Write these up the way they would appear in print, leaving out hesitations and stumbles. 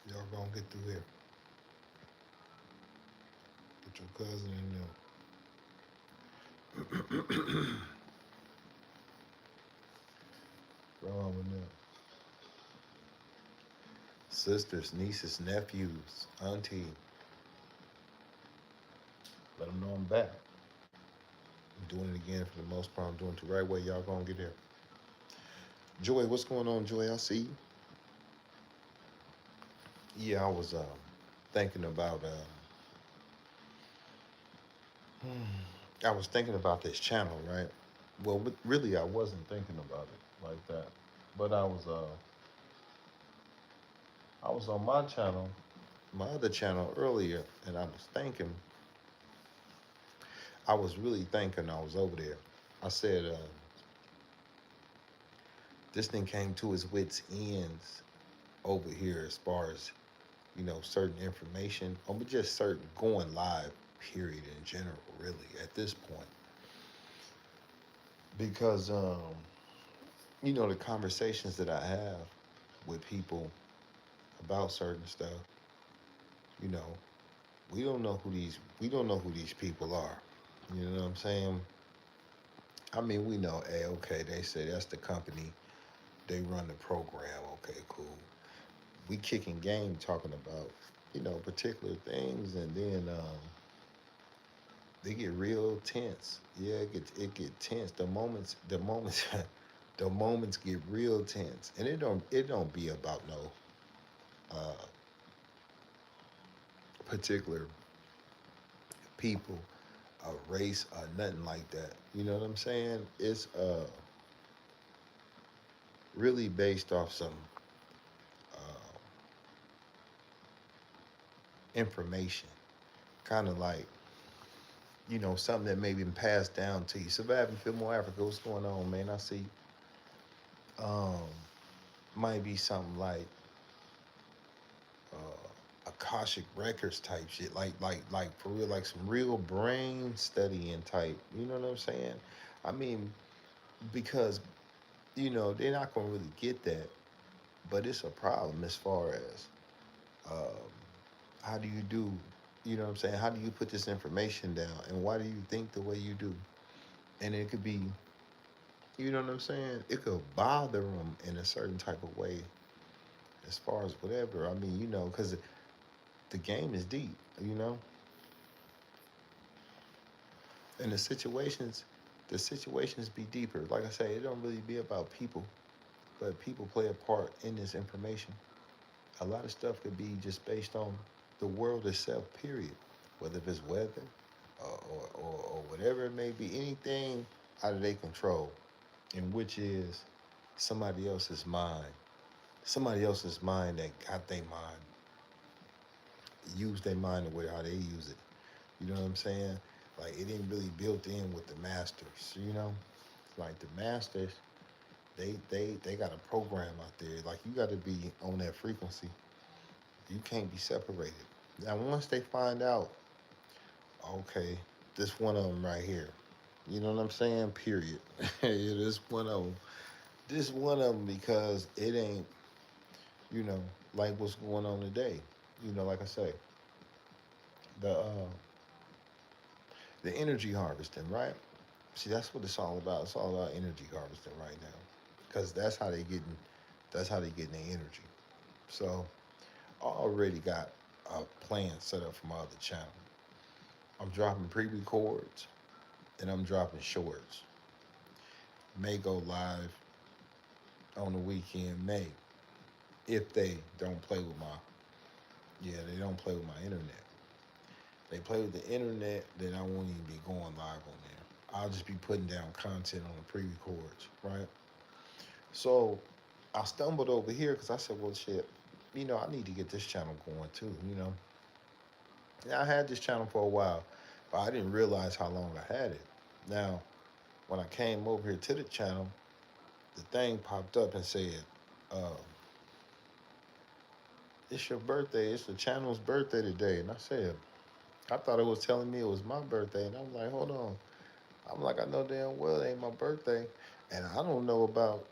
Y'all gonna get through here. Get your cousin in there. Wrong with them. Sisters, nieces, nephews, auntie. Let them know I'm back. I'm doing it again for the most part. I'm doing it the right way. Y'all gonna get there. Joy, what's going on, Joy? I see you. Yeah, I was thinking about. I was thinking about this channel, right? Well, really, I wasn't thinking about it like that, but I was on my channel, my other channel earlier, and I was thinking, I was really thinking, I was over there. I said, this thing came to its wits ends over here as far as certain information, or just certain going live. Period in general, really, at this point, because the conversations that I have with people about certain stuff, you know, we don't know who these people are. You know what I'm saying? I mean, we know, hey, okay, they say that's the company, they run the program. Okay, cool. We kicking game talking about, particular things, and then they get real tense. Yeah, it get tense. The moments the moments get real tense, and it don't be about no uh, particular people, a race, or nothing like that. You know what I'm saying? It's really based off some uh, information, kind of like something that may been passed down to you. Surviving Fillmore Africa, what's going on, man? I see. Um, might be something like Akashic Records type shit, like for real, like some real brain studying type. You know what I'm saying? I mean, because they're not gonna really get that, but it's a problem as far as um, how do you do. You know what I'm saying? How do you put this information down, and why do you think the way you do? And it could be, you know what I'm saying? It could bother them in a certain type of way, as far as whatever. I mean, because the game is deep, you know, and the situations be deeper. Like I say, it don't really be about people, but people play a part in this information. A lot of stuff could be just based on the world itself. Period. Whether if it's weather, or whatever it may be, anything out of their control, and which is somebody else's mind. Somebody else's mind that got their mind, use their mind the way how they use it. You know what I'm saying? Like it ain't really built in with the masters. Like the masters, they got a program out there. Like you got to be on that frequency. You can't be separated. Now once they find out, okay, this one of them right here. You know what I'm saying? Period. Yeah, this one of them. This one of them because it ain't you know like what's going on today. Like I say, the energy harvesting, right? See, that's what it's all about. It's all about energy harvesting right now, because that's how they getting their energy. So I already got a plan set up for my other channel. I'm dropping pre-records and I'm dropping shorts. May go live on the weekend, May, if they don't play with my yeah, they don't play with my internet. They play with the internet, then I won't even be going live on there. I'll just be putting down content on the pre-records, right? So I stumbled over here because I said, well, shit, I need to get this channel going too. Yeah, I had this channel for a while, but I didn't realize how long I had it. Now, when I came over here to the channel, the thing popped up and said, uh, it's your birthday. It's the channel's birthday today. And I said, I thought it was telling me it was my birthday. And I'm like, hold on. I'm like, I know damn well it ain't my birthday. And I don't know about,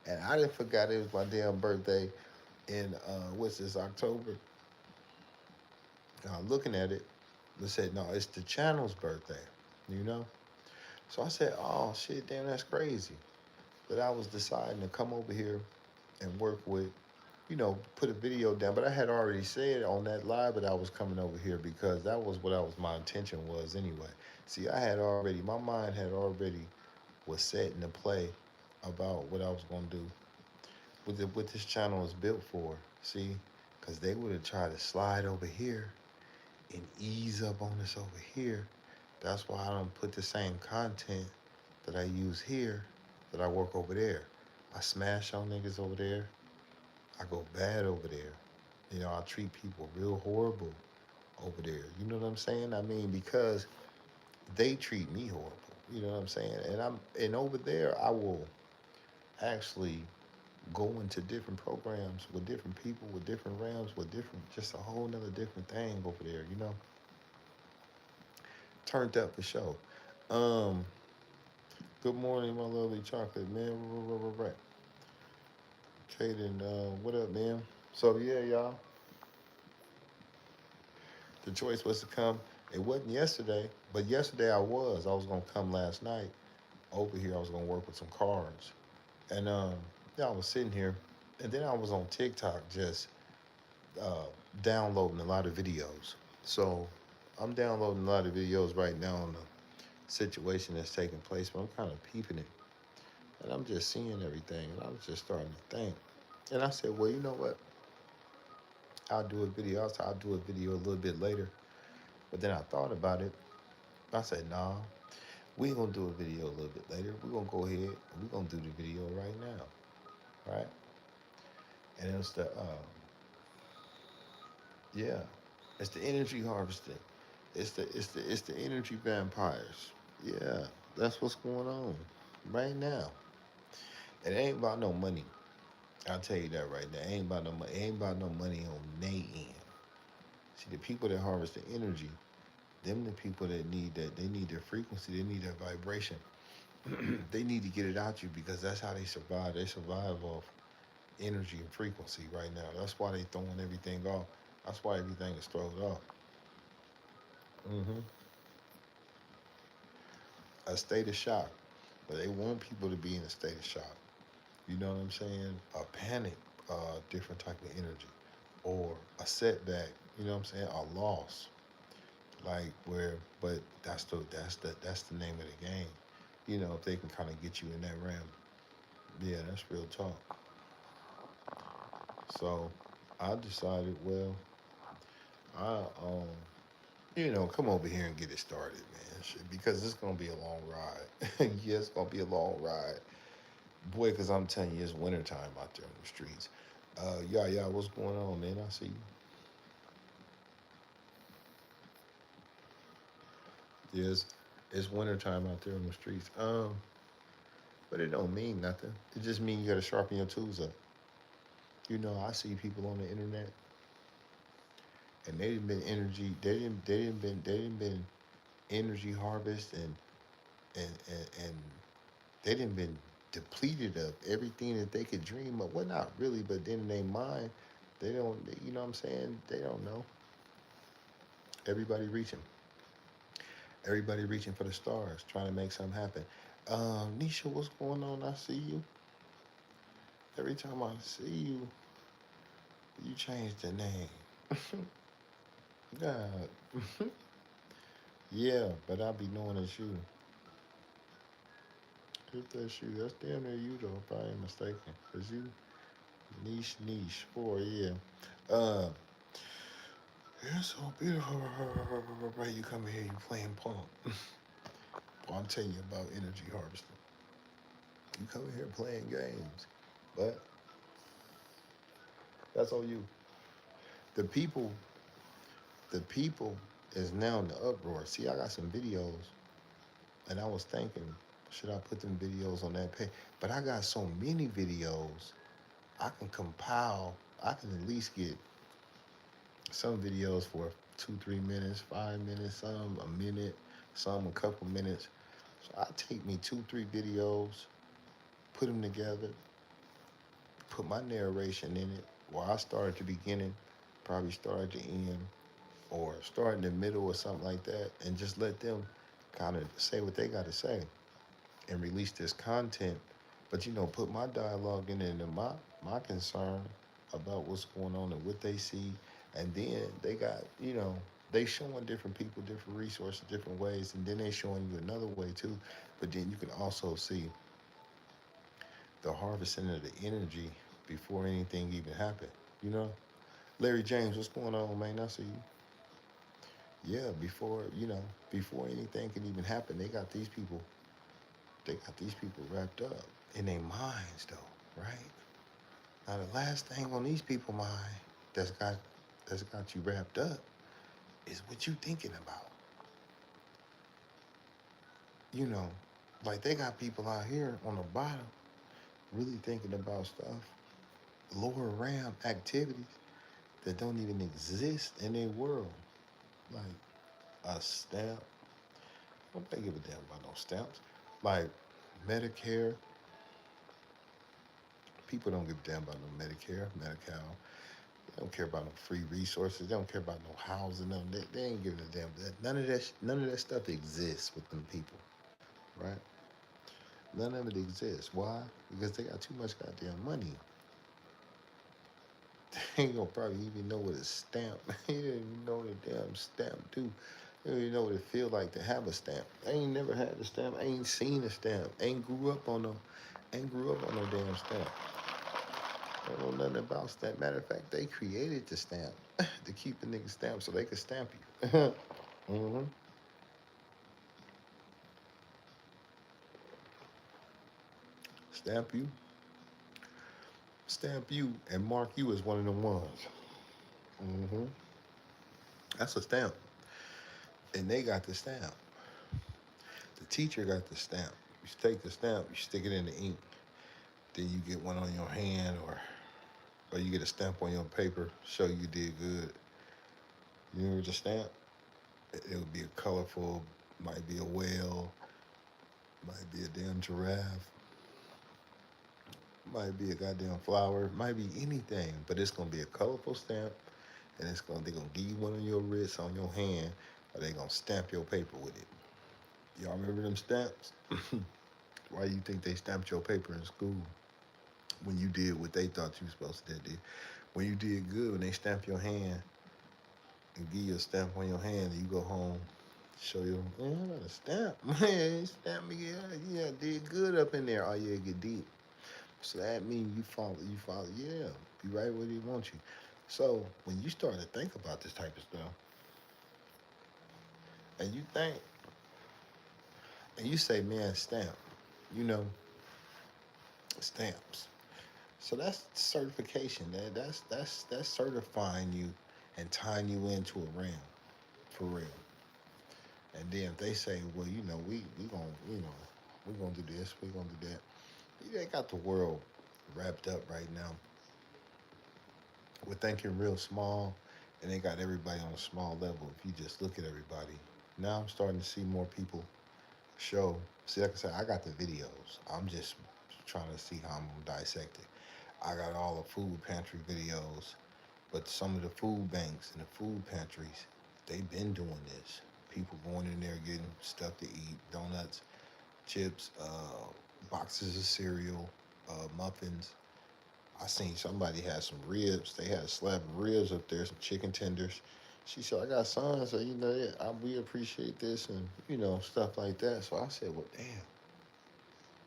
and I didn't forget it was my damn birthday in what's this, October. Looking at it, they said no, it's the channel's birthday. You know, so I said, oh shit, damn, that's crazy. But I was deciding to come over here and work with, put a video down. But I had already said on that live that I was coming over here because that was what I was my intention was anyway. See, I had already my mind had already was set into play about what I was gonna do what this channel was built for. See, because they would have tried to slide over here and ease up on us over here. That's why I don't put the same content that I use here that I work over there. I smash on niggas over there. I go bad over there. I treat people real horrible over there. You know what I'm saying? I mean, because they treat me horrible. You know what I'm saying? And over there I will actually go into different programs with different people, with different realms, with different just a whole nother different thing over there. Turned up for show. Um, Good morning, my lovely chocolate man. Right. Kaden, what up, man? So yeah, y'all. The choice was to come. It wasn't yesterday, but yesterday I was. I was gonna come last night over here. I was gonna work with some cars, and yeah, I was sitting here, and then I was on TikTok just uh, downloading a lot of videos. So I'm downloading a lot of videos right now on the situation that's taking place, but I'm kind of peeping it, and I'm just seeing everything, and I was just starting to think, and I said, well, you know what? I'll do a video. I'll do a video a little bit later. But then I thought about it. I said, nah, we ain't gonna do a video a little bit later. We're gonna go ahead and we're gonna do the video right now. Right? And it's yeah, it's the energy harvesting. It's the energy vampires. Yeah, that's what's going on right now. It ain't about no money. I'll tell you that right now. It ain't about no money. It ain't about no money on they end. See, the people that harvest the energy, them the people that need that. They need their frequency. They need their vibration. They need to get it out you because that's how they survive. They survive off energy and frequency right now. That's why they throwing everything off. That's why everything is thrown off. Hmm. A state of shock, but they want people to be in a state of shock. You know what I'm saying? A panic, different type of energy, or a setback. You know what I'm saying? A loss, like where. But that's the name of the game. If they can kind of get you in that realm. Yeah, that's real talk. So I decided, well, I come over here and get it started, man. Shit, because it's gonna be a long ride. Yeah, it's gonna be a long ride, boy. Because I'm telling you, it's wintertime out there on the streets. Yeah, what's going on, man? I see you. Yes, it's wintertime out there on the streets. But it don't mean nothing. It just means you gotta sharpen your tools up. I see people on the internet, and they didn't been energy. They didn't been energy harvest and they didn't been depleted of everything that they could dream of. Well, not really, but then in their mind, they don't. You know what I'm saying? They don't know. Everybody reaching. Everybody reaching for the stars, trying to make something happen. Nisha, what's going on? I see you. Every time I see you, you change the name. God. Yeah, but I be knowing it's you. If that's you, that's damn near you though, if I ain't mistaken. Cause you niche for yeah. Uh, it's so beautiful. Right, you come here, you playing punk. Well, I'm telling you about energy harvesting. You come here playing games, but that's on you. The people, the people is now in the uproar. See, I got some videos, and I was thinking, should I put them videos on that page? But I got so many videos, I can compile. I can at least get some videos for 2, 3 minutes, 5 minutes, some a minute, some a couple minutes. So I take me 2, 3 videos, put them together, put my narration in it, Well, I start at the beginning, probably start at the end, or start in the middle or something like that, and just let them kind of say what they got to say and release this content. But put my dialogue in it and my concern about what's going on and what they see, and then they got they showing different people different resources different ways, and then they showing you another way too. But then you can also see the harvesting of the energy before anything even happened. You know, Larry James, what's going on, man? I see you. Yeah, before anything can even happen, they got these people wrapped up in their minds, though, right? Now, the last thing on these people' mind that's got that's got you wrapped up is what you thinking about. You know, like they got people out here on the bottom really thinking about stuff, lower RAM activities that don't even exist in their world, like a stamp. Nobody give a damn about no stamps. Like Medicare, people don't give a damn about no Medicare, Medi-Cal. They don't care about no free resources. They don't care about no housing. No, they ain't giving a damn. None of that stuff exists with them people, right? None of it exists. Why? Because they got too much goddamn money. They ain't gonna probably even know what a stamp. They don't even know what a damn stamp do. They don't even know what it feel like to have a stamp. I ain't never had a stamp. I ain't seen a stamp. Ain't grew up on no damn stamp. I don't know nothing about stamp. Matter of fact, they created the stamp to keep the nigga stamp so they could stamp you. hmm Stamp you, stamp you, and mark you as one of them ones. hmm That's a stamp, and they got the stamp. The teacher got the stamp. You take the stamp, you stick it in the ink, then you get one on your hand, or you get a stamp on your paper, show you did good. You remember the stamp? It would be a colorful, might be a whale, might be a damn giraffe, might be a goddamn flower, might be anything, but it's gonna be a colorful stamp, and they're gonna give you one on your wrist, on your hand, or they gonna stamp your paper with it. Y'all remember them stamps? Why do you think they stamped your paper in school when you did what they thought you were supposed to do? When you did good, when they stamp your hand and give you a stamp on your hand, and you go home, show you, man, I got a stamp. Man, stamp me, yeah, did good up in there. Oh yeah, get deep. So that means you follow, yeah, be right where they want you. So when you start to think about this type of stuff, and you think, and you say, man, stamp, you know, stamps. So that's certification. That's certifying you and tying you into a ring for real. And then if they say, well, we gonna we gonna do this, we gonna do that. They got the world wrapped up right now. We're thinking real small, and they got everybody on a small level. If you just look at everybody, now I'm starting to see more people show. See, like I said, I got the videos. I'm just trying to see how I'm gonna dissect it. I got all the food pantry videos, but some of the food banks and the food pantries, they've been doing this. People going in there getting stuff to eat, donuts, chips, boxes of cereal, muffins. I seen somebody had some ribs. They had a slab of ribs up there, some chicken tenders. She said, "I got sons, so yeah, we appreciate this and stuff like that." So I said, "Well, damn."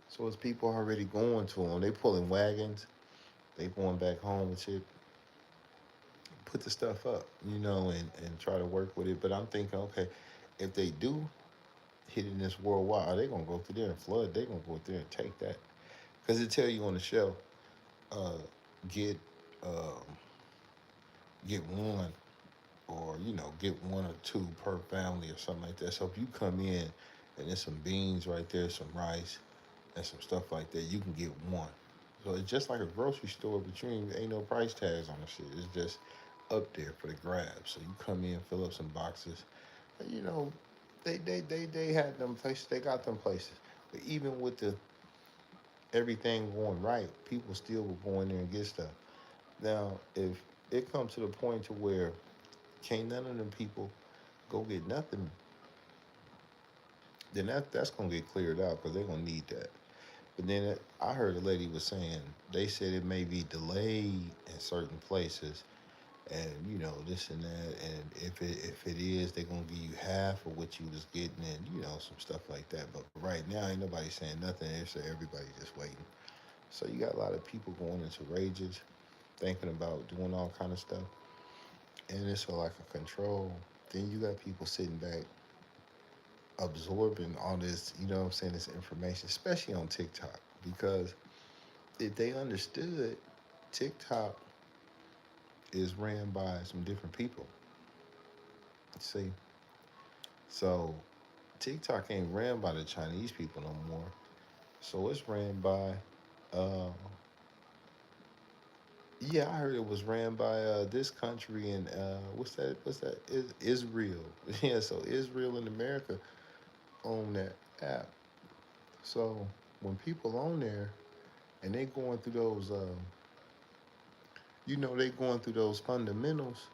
So it's people already going to them. They pulling wagons. They going back home and shit. Put the stuff up, and try to work with it. But I'm thinking, okay, if they do hit in this worldwide, are they gonna go through there and flood? They gonna go through there and take that because it tell you on the shelf, uh, get um, get one or get one or two per family or something like that. So if you come in and there's some beans right there, some rice and some stuff like that, you can get one. So it's just like a grocery store, but ain't no price tags on the shit. It's just up there for the grab. So you come in, fill up some boxes. And, they had them places. They got them places. But even with the everything going right, people still will go in there and get stuff. Now, if it comes to the point to where can't none of them people go get nothing, then that's gonna get cleared out because they're gonna need that. But then I heard a lady was saying they said it may be delayed in certain places, and this and that, and if it is, they're gonna give you half of what you was getting, and some stuff like that. But right now, ain't nobody saying nothing. They say everybody just waiting. So you got a lot of people going into rages, thinking about doing all kind of stuff, and it's a like a control. Then you got people sitting back absorbing all this, what I'm saying, this information, especially on TikTok, because if they understood, TikTok is ran by some different people. See, so TikTok ain't ran by the Chinese people no more. So it's ran by, uh, yeah, I heard it was ran by this country and what's that? Israel. Yeah, so Israel and America own that app. So when people on there and they going through those, they going through those fundamentals.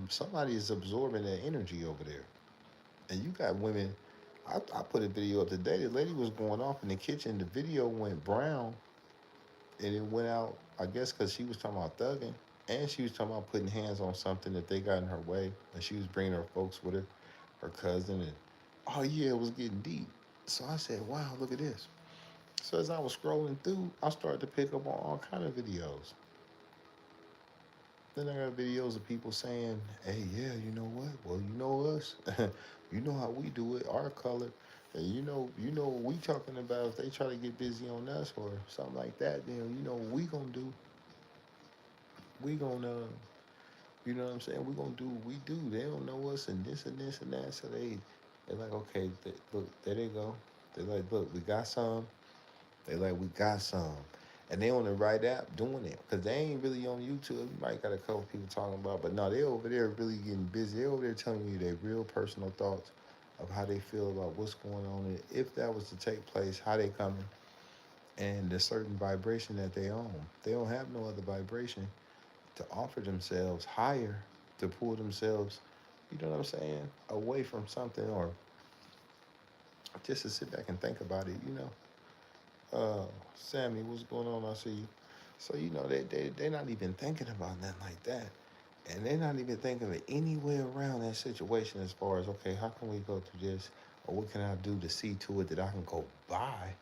Somebody is absorbing that energy over there, and you got women. I put a video up today. The lady was going off in the kitchen. The video went brown, and it went out. I guess because she was talking about thugging, and she was talking about putting hands on something that they got in her way, and she was bringing her folks with her cousin, and oh yeah, it was getting deep. So I said, "Wow, look at this." So as I was scrolling through, I started to pick up on all kind of videos. Then I got videos of people saying, "Hey, yeah, you know what? Well, you know us. You know how we do it. Our color. And you know what we talking about. If they try to get busy on us or something like that, then you know what we gonna do. We gonna, you know what I'm saying? We gonna do what we do. They don't know us and this and this and that. So they're like, okay, look, there they go. They're like, look, we got some. They like, we got some. And they on the right app doing it. Because they ain't really on YouTube. You might got a couple people talking about, but no, they over there really getting busy. They over there telling you their real personal thoughts of how they feel about what's going on. And if that was to take place, how they coming, and the certain vibration that they own. They don't have no other vibration to offer themselves higher, to pull themselves, you know what I'm saying, away from something, or just to sit back and think about it. Sammy, what's going on? I see you. So, they're not even thinking about nothing like that. And they're not even thinking of any way around that situation as far as, okay, how can we go through this? Or what can I do to see to it that I can go buy?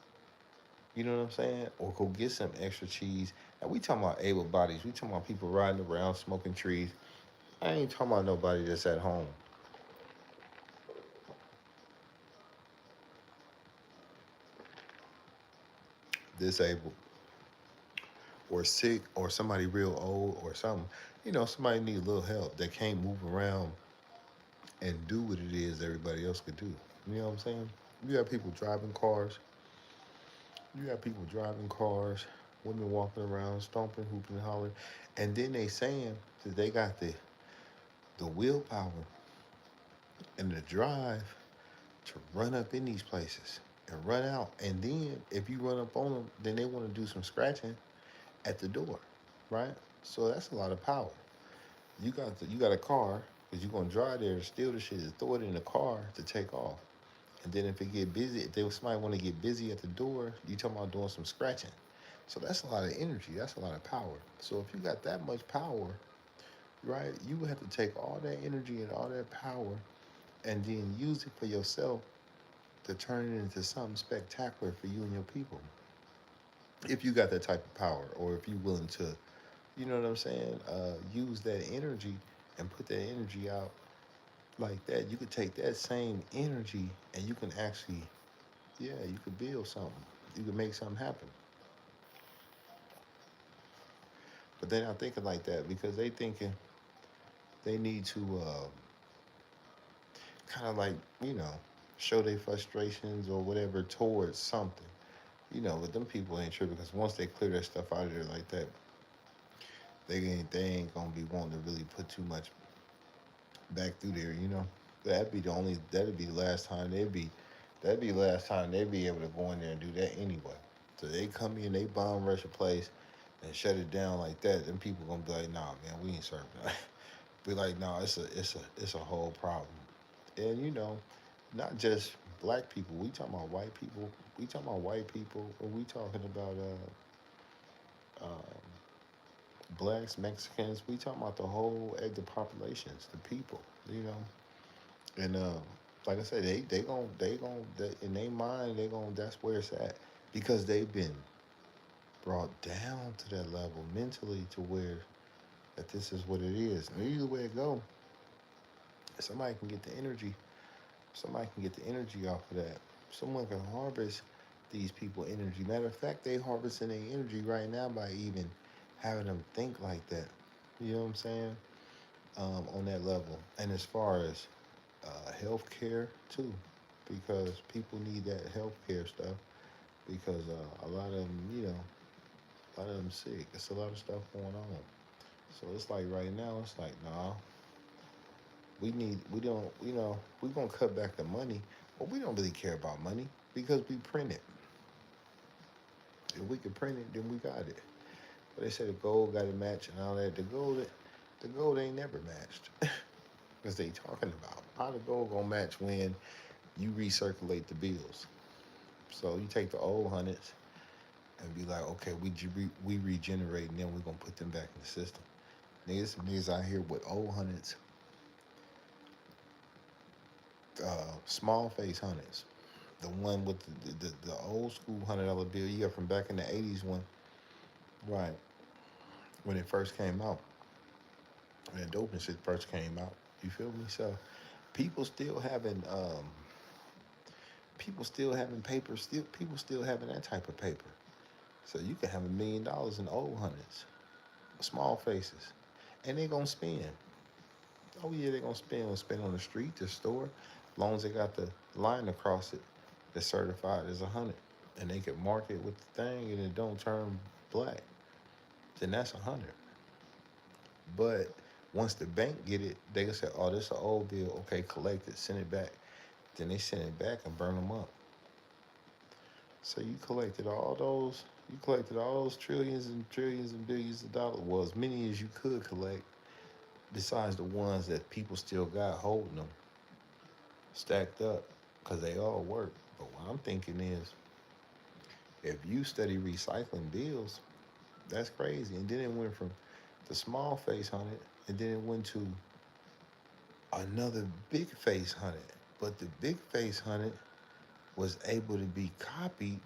You know what I'm saying? Or go get some extra cheese. And we talking about able bodies. We talking about people riding around smoking trees. I ain't talking about nobody that's at home disabled or sick or somebody real old or something. Somebody need a little help that can't move around and do what it is everybody else could do. You know what I'm saying? You got people driving cars. You got people driving cars, women walking around, stomping, hooping, and hollering. And then they saying that they got the willpower and the drive to run up in these places and run out. And then if you run up on them, then they want to do some scratching at the door, right? So that's a lot of power. You got a car because you're gonna drive there, steal the shit, and throw it in the car to take off. And then if it get busy, if they somebody want to get busy at the door, you talking about doing some scratching. So that's a lot of energy. That's a lot of power. So if you got that much power, right, you would have to take all that energy and all that power and then use it for yourself to turn it into something spectacular for you and your people. If you got that type of power, or if you're willing to, you know what I'm saying, use that energy and put that energy out like that, you could take that same energy and you can actually, yeah, you could build something. You could make something happen. But they're not thinking like that because they thinking they need to kind of like, show their frustrations or whatever towards something. But them people ain't tripping because once they clear that stuff out of there like that, they ain't gonna be wanting to really put too much back through there. That'd be the last time that'd be the last time they'd be able to go in there and do that anyway. So they come in, they bomb rush a place, and shut it down like that, then people gonna be like, nah, man, we ain't serving that. Be like, no, it's a whole problem. And not just black people. We talking about white people. We talking about white people. Or we talking about blacks, Mexicans. We talking about the whole the populations, the people. You know, and like I said, they in their mind they gon' that's where it's at because they've been brought down to that level mentally to where that this is what it is. And either way it go, somebody can get the energy. Somebody can get the energy off of that. Someone can harvest these people energy. Matter of fact, they harvesting their energy right now by even having them think like that. You know what I'm saying? On that level. And as far as healthcare too, because people need that healthcare stuff. Because a lot of them, a lot of them sick. It's a lot of stuff going on. So it's like right now, it's like, nah, we don't, we're gonna cut back the money, but we don't really care about money because we print it. If we can print it, then we got it. But they say the gold got to match and all that. The gold ain't never matched. Because they talking about how the gold gonna match when you recirculate the bills. So you take the old hundreds and be like, okay, we regenerate and then we're gonna put them back in the system. Niggas out here with old hundreds, small face hundreds. The one with the old school $100 bill you got from back in the '80s right, when it first came out, when the dope and shit first came out. You feel me? So people still having paper, still people still having that type of paper. So you can have $1 million in old hundreds, small faces, and they gonna spend. Oh yeah, they gonna spend on the street, the store, as long as they got the line across it that's certified as 100, and they can mark it with the thing, and it don't turn black. Then that's 100. But once the bank get it, they can say, "Oh, this is an old bill. Okay, collect it, send it back." Then they send it back and burn them up. So you collected all those trillions and trillions and billions of dollars. Well, as many as you could collect, besides the ones that people still got holding them stacked up, because they all work. But what I'm thinking is, if you study recycling bills, that's crazy. And then it went from the small face 100, and then it went to another big face 100. But the big face 100 was able to be copied.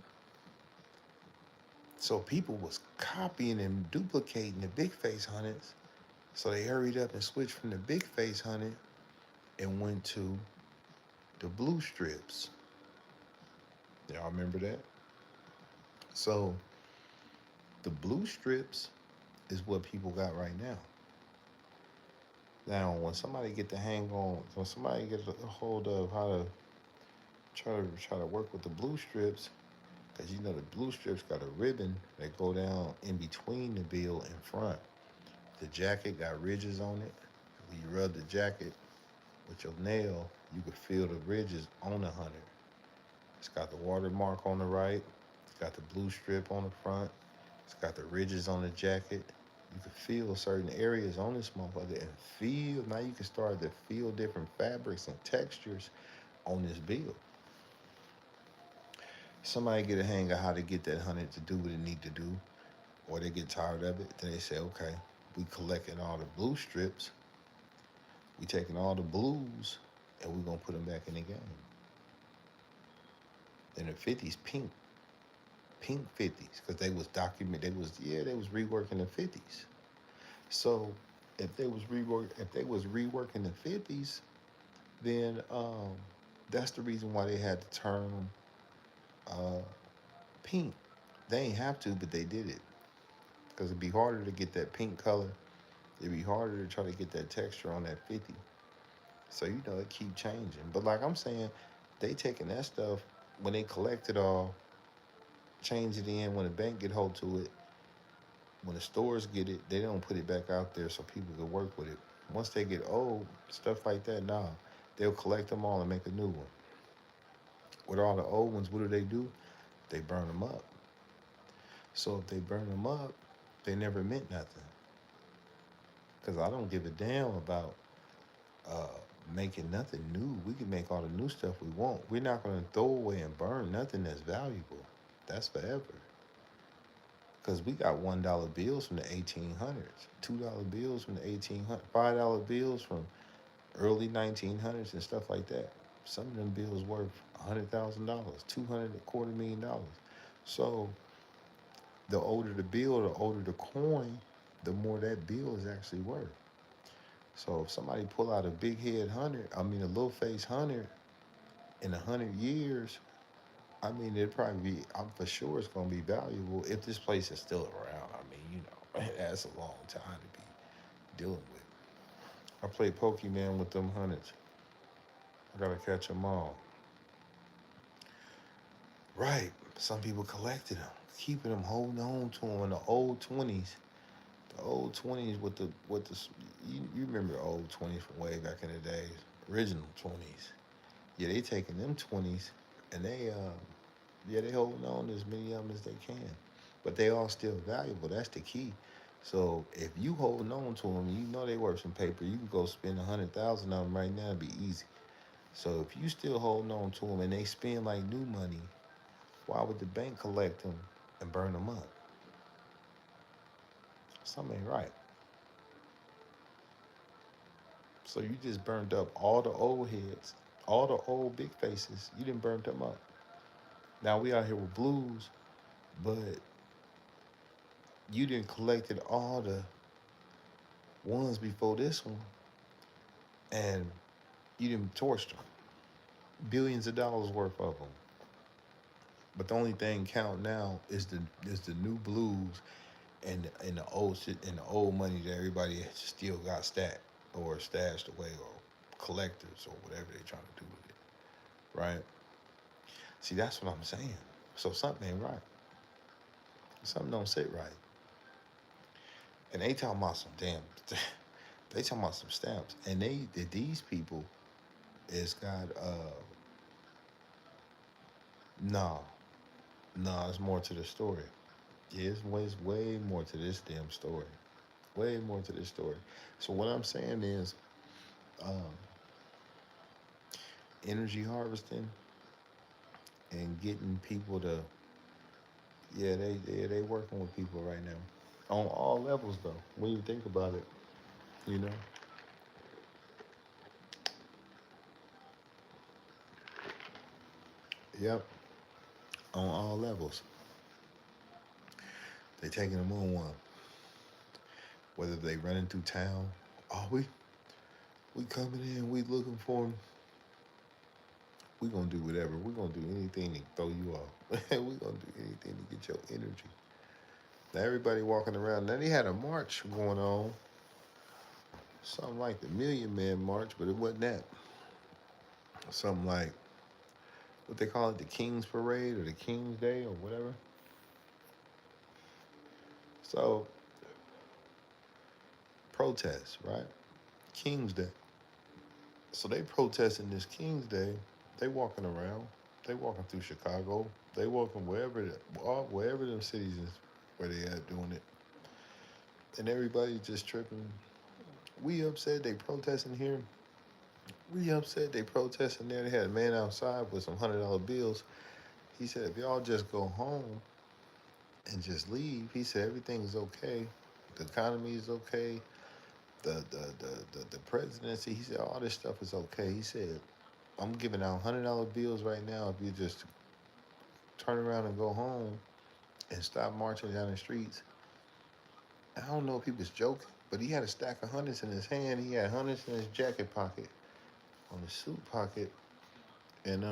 So people was copying and duplicating the big face hundreds. So they hurried up and switched from the big face 100 and went to the blue strips. Y'all remember that? So the blue strips is what people got right now. Now, when somebody get a hold of how to try to work with the blue strips, because the blue strips got a ribbon that go down in between the bill and front. The jacket got ridges on it. When you rub the jacket with your nail, you can feel the ridges on the 100. It's got the watermark on the right. It's got the blue strip on the front. It's got the ridges on the jacket. You can feel certain areas on this motherfucker and feel. Now you can start to feel different fabrics and textures on this bill. Somebody get a hang of how to get that 100 to do what it need to do, or they get tired of it. Then they say, okay, we collecting all the blue strips. We taking all the blues, and we gonna put them back in the game. In the '50s, pink '50s, because they was they was reworking the '50s. So if they was reworking the '50s, then that's the reason why they had to turn uh, pink. They ain't have to, but they did it because it'd be harder to get that pink color. It'd be harder to try to get that texture on that 50. So it keep changing. But like I'm saying, they taking that stuff when they collect it all, change it in when the bank get hold to it. When the stores get it, they don't put it back out there so people can work with it. Once they get old, stuff like that, nah, they'll collect them all and make a new one. With all the old ones, what do? They burn them up. So if they burn them up, They never meant nothing. Because I don't give a damn about uh, making nothing new. We can make all the new stuff we want. We're not going to throw away and burn nothing that's valuable. That's forever. Because we got $1 bills from the 1800s, $2 bills from the 1800s, $5 bills from early 1900s and stuff like that. Some of them bills worth $100,000, 200, a $250,000. So the older the bill, the older the coin, the more that bill is actually worth. So if somebody pull out a big head hundred, I mean a little face hundred in 100 years, I mean it'd probably be. I'm for sure it's gonna be valuable if this place is still around. I mean, that's a long time to be dealing with. I play Pokemon with them hundreds. I gotta catch them all. Right. Some people collected them, keeping them, holding on to them in the old 20s. The old 20s with the you remember old 20s from way back in the days, original 20s. Yeah, they taking them 20s and they holding on to as many of them as they can, but they all still valuable. That's the key. So if you holding on to them, you know they worth some paper. You can go spend 100,000 on them right now. It'd be easy. So if you still holding on to them and they spend like new money, why would the bank collect them and burn them up? Something ain't right. So you just burned up all the old heads, all the old big faces. You didn't burn them up. Now we out here with blues, but you didn't collected all the ones before this one, and you didn't torch them. Billions of dollars worth of them. But the only thing count now is the new blues and the old shit and the old money that everybody still got stacked or stashed away or collectors or whatever they're trying to do with it. Right? See, that's what I'm saying. So something ain't right. Something don't sit right. And they talking about some damn. They talking about some stamps, and these people is got nah, nah. It's more to the story. Yeah, it's way more to this damn story. Way more to this story. So what I'm saying is, um, energy harvesting and getting people to, yeah, they working with people right now on all levels though. When you think about it, you know, yep, on all levels, they taking them on one. Whether they running through town, oh we coming in, we looking for them. We gonna do whatever. We gonna do anything to throw you off. We gonna do anything to get your energy. Now everybody walking around. Now they had a march going on, something like the Million Man March, but it wasn't that. Something like what they call it, the King's Parade or the King's Day or whatever. So protest, right? King's Day. So they protesting this King's Day. They walking around. They walking through Chicago. They walking wherever them cities is where they at doing it. And everybody just tripping. We upset they protesting here. We upset they protesting there. They had a man outside with some $100 bills. He said, if y'all just go home and just leave, he said everything's okay. The economy is okay. The presidency, he said all this stuff is okay. He said, I'm giving out $100 bills right now if you just turn around and go home and stop marching down the streets. I don't know if he was joking, but he had a stack of hundreds in his hand. He had hundreds in his jacket pocket, on his suit pocket, and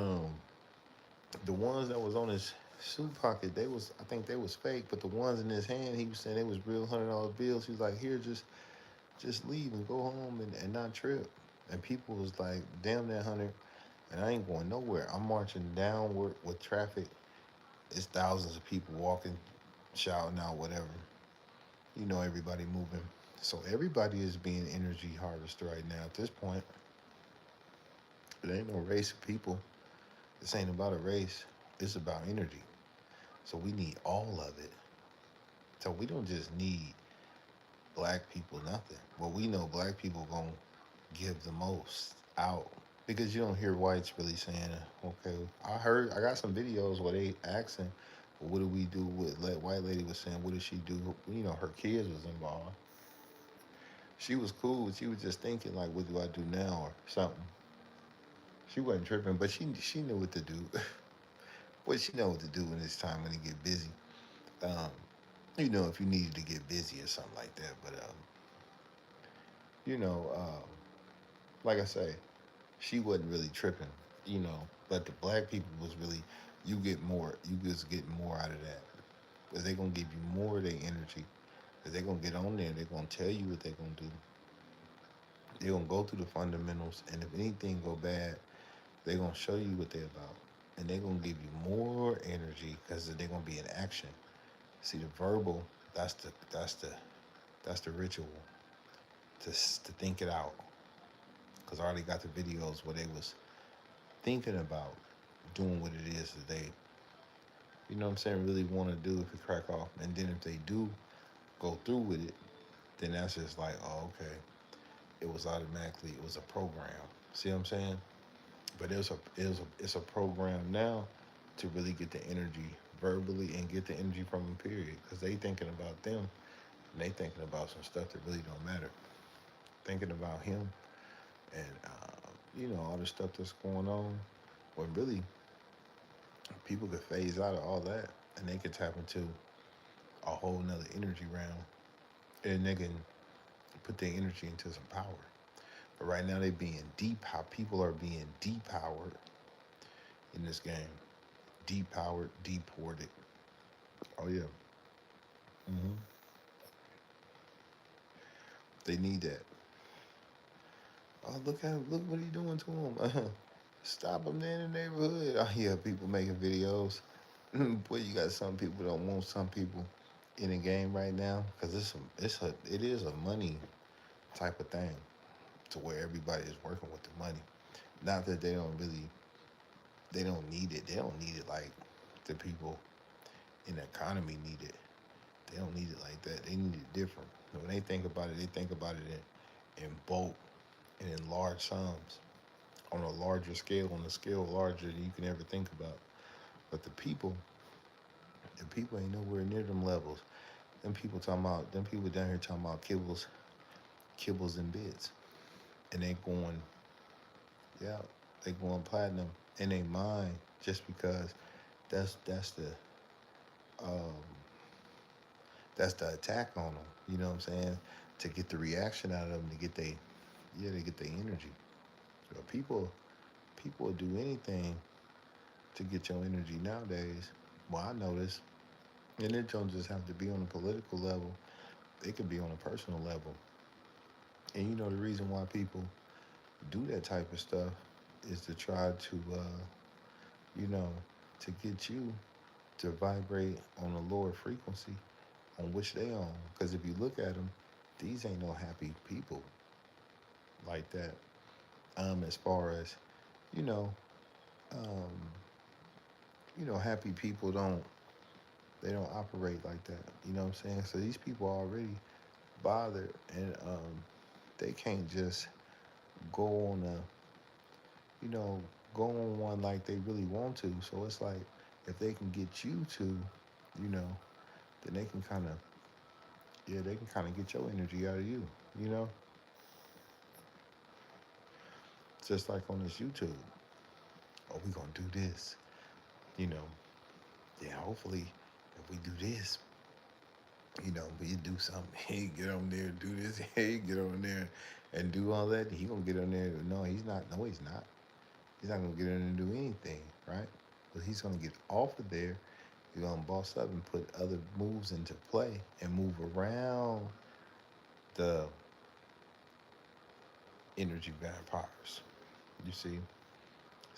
the ones that was on his suit pocket, I think they was fake, but the ones in his hand, he was saying they was real $100 bills. He was like, here, just leave and go home and not trip. And people was like, damn that 100, and I ain't going nowhere. I'm marching downward with traffic. It's thousands of people walking, shouting out, whatever. You know, everybody moving. So everybody is being energy harvested right now at this point. It ain't no race of people. This ain't about a race. It's about energy. So we need all of it. So we don't just need black people nothing. Well, we know black people gonna give the most out because you don't hear whites really saying, "Okay, I got some videos where they asking, what do we do with white lady was saying, what did she do? You know, her kids was involved. She was cool. She was just thinking like, what do I do now or something. She wasn't tripping, but she knew what to do. Well, she know what to do when it's time when it get busy. Um, you know, if you needed to get busy or something like that. But you know, like I say, she wasn't really tripping. You know, but the black people was really, you get more. You just get more out of that. Because they gonna give you more of their energy. Because they gonna get on there. They gonna tell you what they gonna do. They gonna go through the fundamentals, and if anything go bad, they gonna show you what they're about, and they gonna give you more energy because they gonna be in action. See, the verbal, that's the ritual to think it out. Because I already got the videos where they was thinking about doing what it is that they, you know what I'm saying, really want to do if it crack off. And then if they do go through with it, then that's just like, oh, okay, it was automatically, it was a program. See what I'm saying? But it's a program now to really get the energy verbally and get the energy from them, period. Because they thinking about them and they thinking about some stuff that really don't matter. Thinking about him and you know all the stuff that's going on. When really people could phase out of all that and they could tap into a whole nother energy realm and they can put their energy into some power. But right now they being deep. How people are being depowered in this game. Depowered, deported. Oh yeah. hmm They need that. Oh, look at him. Look what he doing to him. Stop him there in the neighborhood. I hear people making videos. Boy, you got some people don't want some people in the game right now because it is a money type of thing to where everybody is working with the money. Not that they don't need it. They don't need it like the people in the economy need it. They don't need it like that. They need it different. When they think about it, they think about it in bulk and in large sums, on a larger scale, on a scale larger than you can ever think about. But the people ain't nowhere near them levels. Them people down here talking about kibbles and bits, and they going, yeah, they going platinum in their mind just because that's um, that's the attack on them. You know what I'm saying? To get the reaction out of them, to get they get their energy. So people will do anything to get your energy nowadays. Well, I notice, and it don't just have to be on a political level. It could be on a personal level. And you know the reason why people do that type of stuff is to try to, you know, to get you to vibrate on a lower frequency on which they on. Because if you look at them, these ain't no happy people like that. As far as you know, um, happy people they don't operate like that. You know what I'm saying? So these people are already bothered, and they can't just go on you know, go on one like they really want to. So it's like if they can get you to, you know, then they can kind of, yeah, they can kind of get your energy out of you. You know, just like on this YouTube. Oh, we gonna do this. You know, yeah. Hopefully, if we do this, you know, we do something. Hey, get on there, do this. Hey, get on there and do all that. He gonna get on there. No, he's not. No, he's not. He's not gonna get in and do anything, right? But he's gonna get off of there. He's gonna boss up and put other moves into play and move around the energy vampires. You see,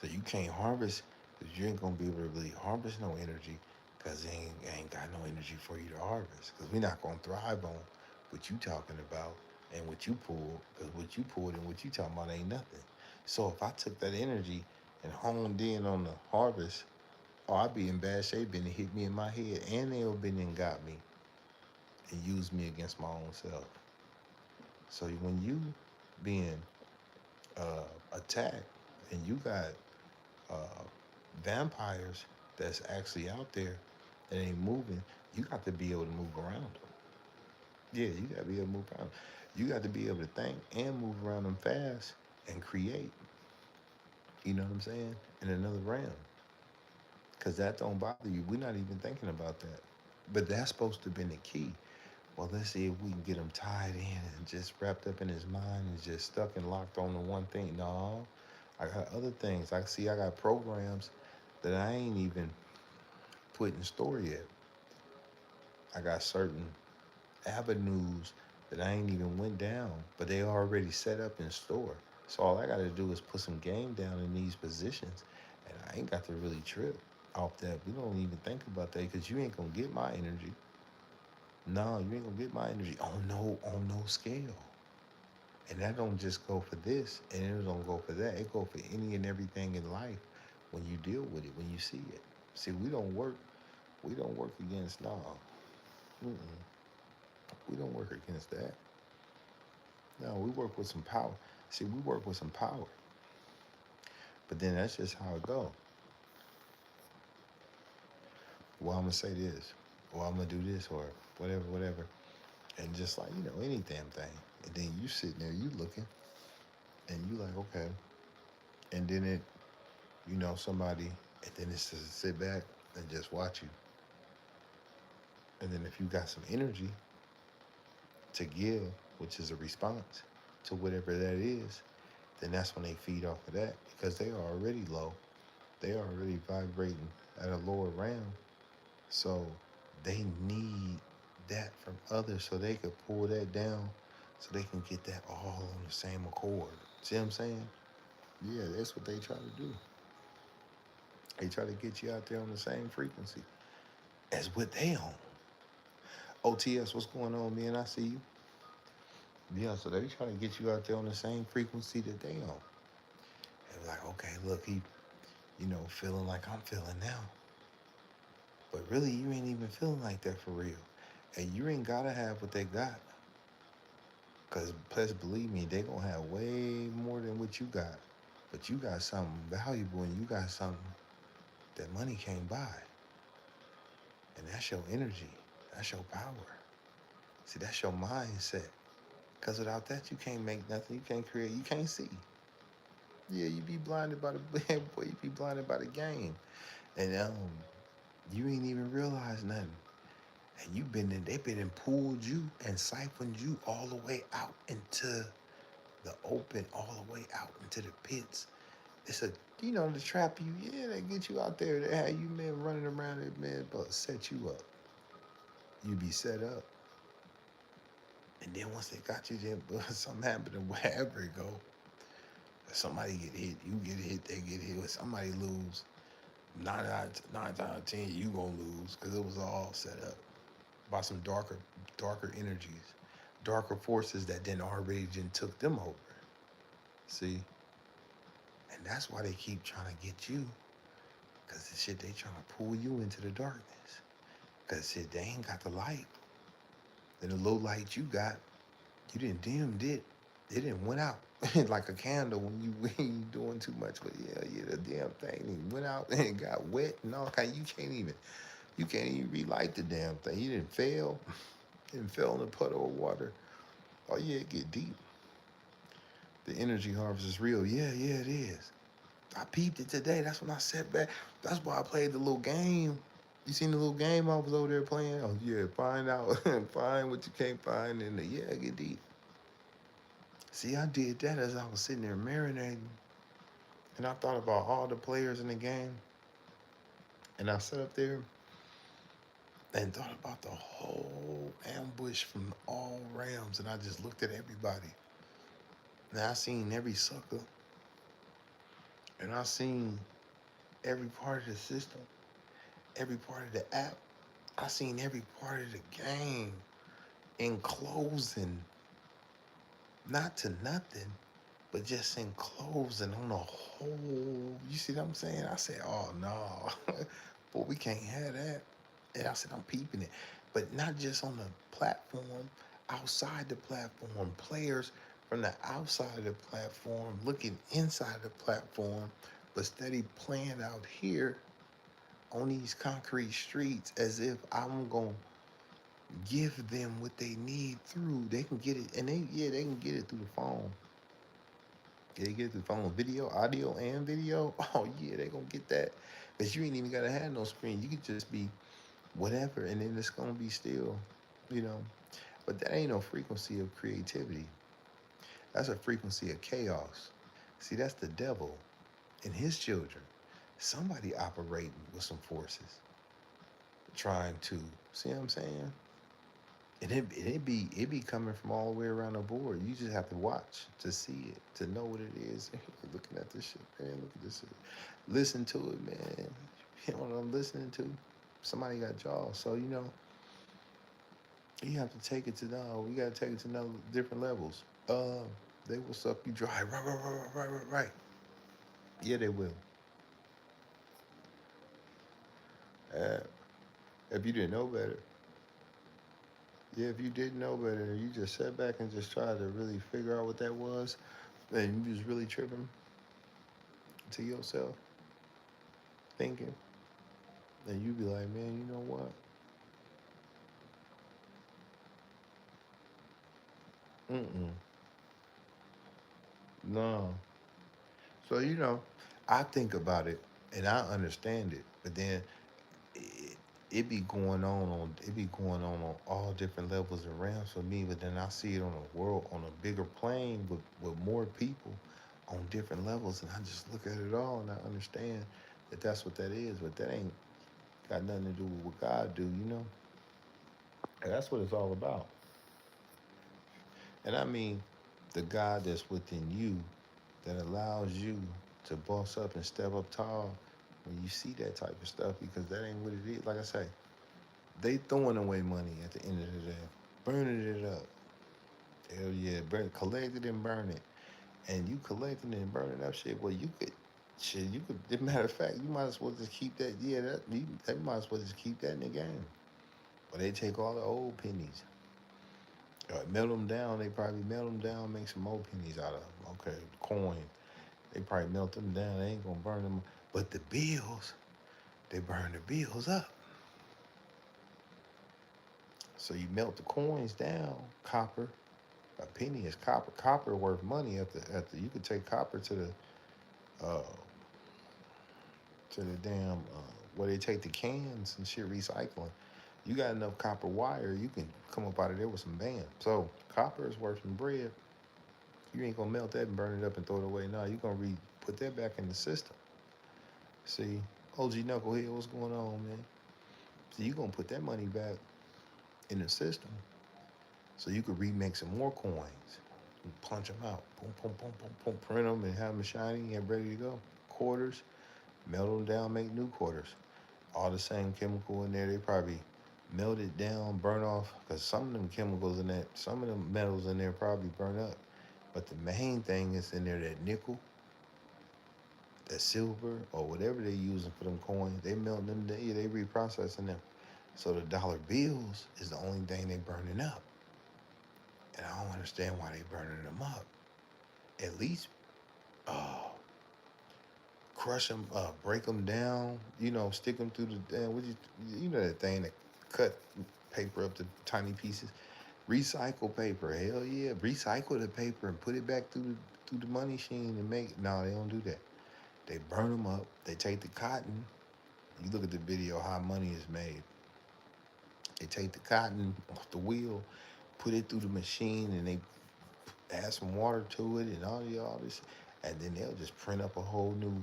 so you can't harvest because you ain't gonna be able to really harvest no energy because ain't got no energy for you to harvest. Because we're not gonna thrive on what you talking about and what you pulled. Because what you pulled and what you talking about ain't nothing. So if I took that energy and honed in on the harvest, oh, I'd be in bad shape and it hit me in my head and they have been and got me. and use me against my own self. So when you being attacked and you got uh, vampires that's actually out there that ain't moving, you got to be able to move around them. Yeah, you got to be able to move around. You got to be able to think and move around them fast and create. You know what I'm saying? In another realm, because that don't bother you. We're not even thinking about that. But that's supposed to have been the key. Well, let's see if we can get him tied in and just wrapped up in his mind and just stuck and locked on the one thing. No, I got other things. I got programs that I ain't even put in store yet. I got certain avenues that I ain't even went down, but they already set up in store. So all I got to do is put some game down in these positions, and I ain't got to really trip off that. We don't even think about that because you ain't gonna get my energy. No, you ain't gonna get my energy on no scale. And that don't just go for this, and it don't go for that. It go for any and everything in life when you deal with it, when you see it. See, we don't work against no. Mm-mm. We don't work against that. No, we work with some power. See, we work with some power. But then that's just how it go. Well, I'm gonna say this, or I'm gonna do this, or whatever, whatever. And just like, any damn thing. And then you sitting there, you looking, and you like, okay. And then somebody, and then it's just sit back and just watch you. And then if you got some energy to give, which is a response to whatever that is, then that's when they feed off of that because they are already low. They are already vibrating at a lower realm. So they need that from others so they could pull that down so they can get that all on the same accord. See what I'm saying? Yeah, that's what they try to do. They try to get you out there on the same frequency as what they on. OTS, what's going on, man? I see you. Yeah, so they try to get you out there on the same frequency that they on. And like, okay, look, he, feeling like I'm feeling now. But really, you ain't even feeling like that for real. And you ain't gotta have what they got. Cause plus, believe me, they gonna have way more than what you got. But you got something valuable, and you got something that money can't buy. And that's your energy. That's your power. See, that's your mindset. Cause without that, you can't make nothing. You can't create. You can't see. Yeah, you be blinded by the boy. You be blinded by the game, and you ain't even realize nothing. And you been in. They been and pulled you and siphoned you all the way out into the open, all the way out into the pits. It's to trap you. Yeah, they get you out there. They have you man running around it, man, but set you up. You be set up. And then once they got you there, something happened, and wherever it go, somebody get hit, you get hit, they get hit. Somebody lose. Nine out of 10, you gonna lose because it was all set up by some darker energies, darker forces that then already just took them over. See, and that's why they keep trying to get you, because the shit they trying to pull you into the darkness. Because shit, they ain't got the light. And the little light you got, you didn't dimmed it. It didn't went out like a candle when you doing too much with the damn thing. It went out and it got wet and all kind. You can't even relight the damn thing. You didn't fail. It didn't fail in a puddle of water. Oh yeah, it get deep. The energy harvest is real. Yeah, it is. I peeped it today. That's when I sat back. That's why I played the little game. You seen the little game I was over there playing? Oh yeah, find out, find what you can't find, and get deep. See, I did that as I was sitting there marinating, and I thought about all the players in the game, and I sat up there and thought about the whole ambush from all realms, and I just looked at everybody. Now I seen every sucker, and I seen every part of the system, every part of the app. I seen every part of the game in closing, not to nothing, but just in closing on the whole. You see what I'm saying? I said, oh no, but we can't have that. And I said, I'm peeping it. but not just on the platform, outside the platform, players from the outside of the platform looking inside the platform, but steady playing out here on these concrete streets as if I'm gonna give them what they need through. They can get it, and they can get it through the phone. Yeah, they get it through the phone, video, audio, and video. Oh yeah, they gonna get that, but you ain't even gotta have no screen. You could just be whatever, and then it's gonna be still, you know. But that ain't no frequency of creativity. That's a frequency of chaos. See, that's the devil and his children. Somebody operating with some forces, trying to see what I'm saying. And it be coming from all the way around the board. You just have to watch to see it, to know what it is. Looking at this shit, man. Look at this shit. Listen to it, man. You know what I'm listening to? Somebody got jaws, so you have to take it to now. We gotta take it to another different levels. They will suck you dry. Right, right, right, right, right, right. Yeah, they will. Uh, if you didn't know better, yeah, if you didn't know better, you just sat back and just tried to really figure out what that was, and you was really tripping to yourself, thinking, and you be like, man, you know what? Mm-mm, no. So I think about it and I understand it, but then it, it be going on all different levels around for me. But then I see it on a world on a bigger plane with more people on different levels, and I just look at it all and I understand that that's what that is. But that ain't got nothing to do with what God do, you know. And that's what it's all about. And I mean, the God that's within you that allows you to boss up and step up tall when you see that type of stuff, because that ain't what it is. Like I say, they throwing away money at the end of the day, burning it up. Hell yeah, collect it and burn it. And you collecting and burning up shit. Well, you could. As a matter of fact, you might as well just keep that. Yeah, they might as well just keep that in the game. But they take all the old pennies, melt them down. They probably melt them down, make some more pennies out of them. Okay, coin. They probably melt them down. They ain't gonna burn them. But the bills, they burn the bills up. So you melt the coins down, copper. A penny is copper. Copper worth money at the. You could take copper uh to the damn where they take the cans and shit recycling. You got enough copper wire, you can come up out of there with some band. So copper is worth some bread. You ain't gonna melt that and burn it up and throw it away. No, you gonna put that back in the system. See, OG Knucklehead, what's going on, man? So you gonna put that money back in the system so you could remake some more coins and punch them out. Boom, boom, boom, boom, boom. Print them and have them shiny and ready to go. Quarters, melt them down, make new quarters. All the same chemical in there. They probably melt it down, burn off, because some of them chemicals in that, some of them metals in there probably burn up. But the main thing is in there, that nickel, that silver, or whatever they using for them coins. They melt them, they reprocessing them. So the dollar bills is the only thing they burning up. And I don't understand why they burning them up. At least uh, crush them, break them down. Stick them through the damn. You know that thing that cut paper up to tiny pieces. Recycle paper. Hell yeah, recycle the paper and put it back through the money machine and make. No, they don't do that. They burn them up. They take the cotton. You look at the video how money is made. They take the cotton off the wheel, put it through the machine, and they add some water to it and all this, and then they'll just print up a whole new,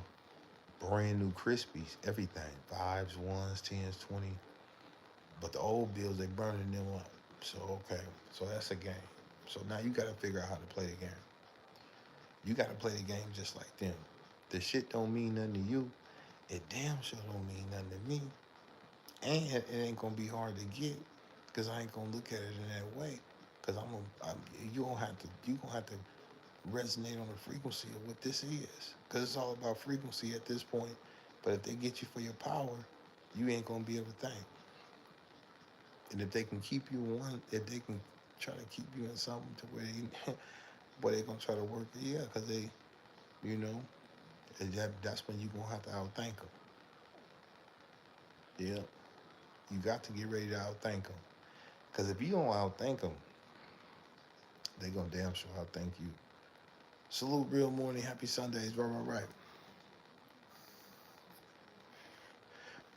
brand new Krispies, everything, fives, ones, tens, 20. But the old bills, they burning them up. So okay, so that's a game. So now you got to figure out how to play the game. You got to play the game just like them. The shit don't mean nothing to you. It damn sure don't mean nothing to me. And it ain't gonna be hard to get, cause I ain't gonna look at it in that way. Cause you gonna have to resonate on the frequency of what this is. Cause it's all about frequency at this point. But if they get you for your power, you ain't gonna be able to think. And if they can keep you in one, if they can try to keep you in something to where they, boy, they gonna try to work, yeah, because they, you know, that's when you gonna have to outthink them. Yeah, you got to get ready to outthink them. Because if you don't outthink them, they gonna damn sure outthink you. Salute, real morning, happy Sundays, right, right, right.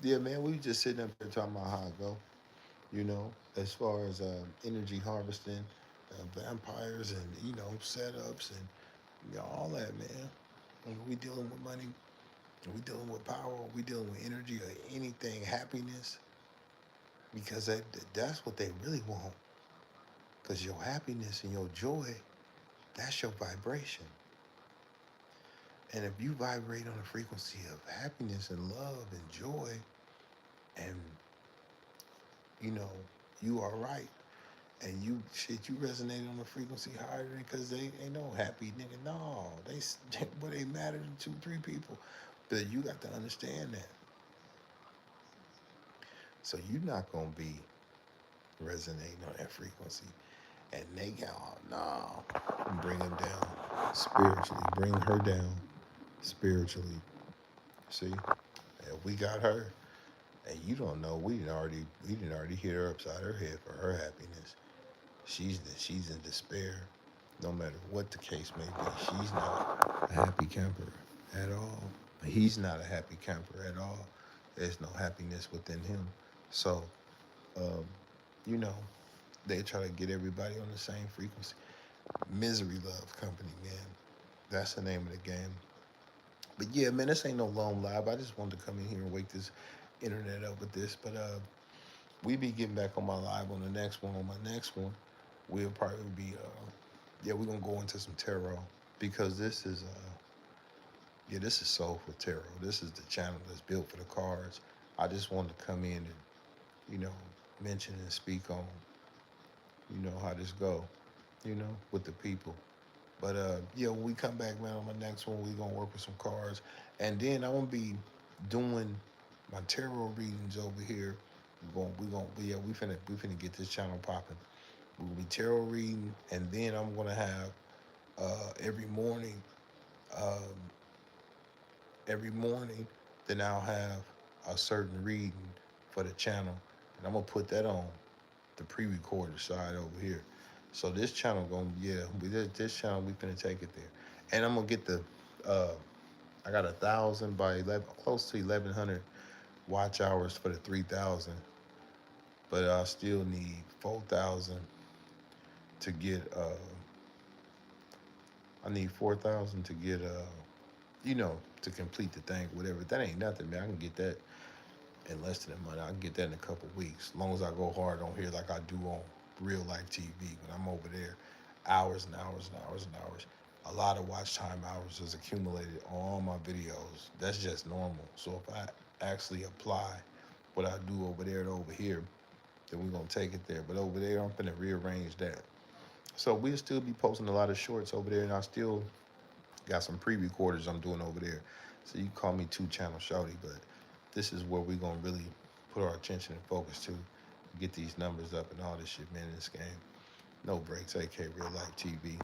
Yeah, man, we just sitting up here talking about how it go. You know, as far as energy harvesting, vampires, and setups, and all that, man. And we dealing with money, we dealing with power, we dealing with energy or anything, happiness, because that's what they really want. Because your happiness and your joy, that's your vibration. And if you vibrate on a frequency of happiness and love and joy, and you know, you are right. And you resonate on a frequency higher than, because they ain't no happy nigga. No, but they matter to two, three people. But you got to understand that. So you're not gonna be resonating on that frequency. And they go, oh, no, bring them down spiritually. Bring her down spiritually. See, if we got her, and you don't know, we didn't already hit her upside her head for her happiness. She's in despair. No matter what the case may be, she's not a happy camper at all. He's not a happy camper at all. There's no happiness within him. So, um, you know, they try to get everybody on the same frequency. Misery Love Company, man. That's the name of the game. But yeah, man, this ain't no long live. I just wanted to come in here and wake this internet up with this. But we be getting back on my live on the next one. On my next one, we'll probably be yeah, we're gonna go into some tarot, because this is Soulful Tarot. This is the channel that's built for the cards. I just wanted to come in and, you know, mention and speak on, how this go, with the people. But yeah, when we come back, man, on my next one, we're gonna work with some cards. And then I'm gonna be doing my tarot readings over here. Yeah, we finna get this channel popping. We'll be tarot reading, and then I'm gonna have every morning, um, then I'll have a certain reading for the channel, and I'm gonna put that on the pre-recorded side over here. So this channel this channel we finna take it there, and I'm gonna get uh, I got 1,000 by 11, close to 1,100 watch hours for the 3,000, but I still need 4,000 to get. I need 4,000 to get to complete the thing. Whatever, that ain't nothing, man. I can get that in less than a month. I can get that in a couple of weeks, as long as I go hard on here like I do on real life TV. When I'm over there, hours and hours and hours and hours. A lot of watch time hours is accumulated on all my videos. That's just normal. So if I actually apply what I do over there to over here, then we're gonna take it there. But over there, I'm gonna rearrange that. So we'll still be posting a lot of shorts over there, and I still got some pre-recorders I'm doing over there. So you can call me two channel shouty, but this is where we're gonna really put our attention and focus to get these numbers up and all this shit, man, in this game. No breaks, AK Real Life TV.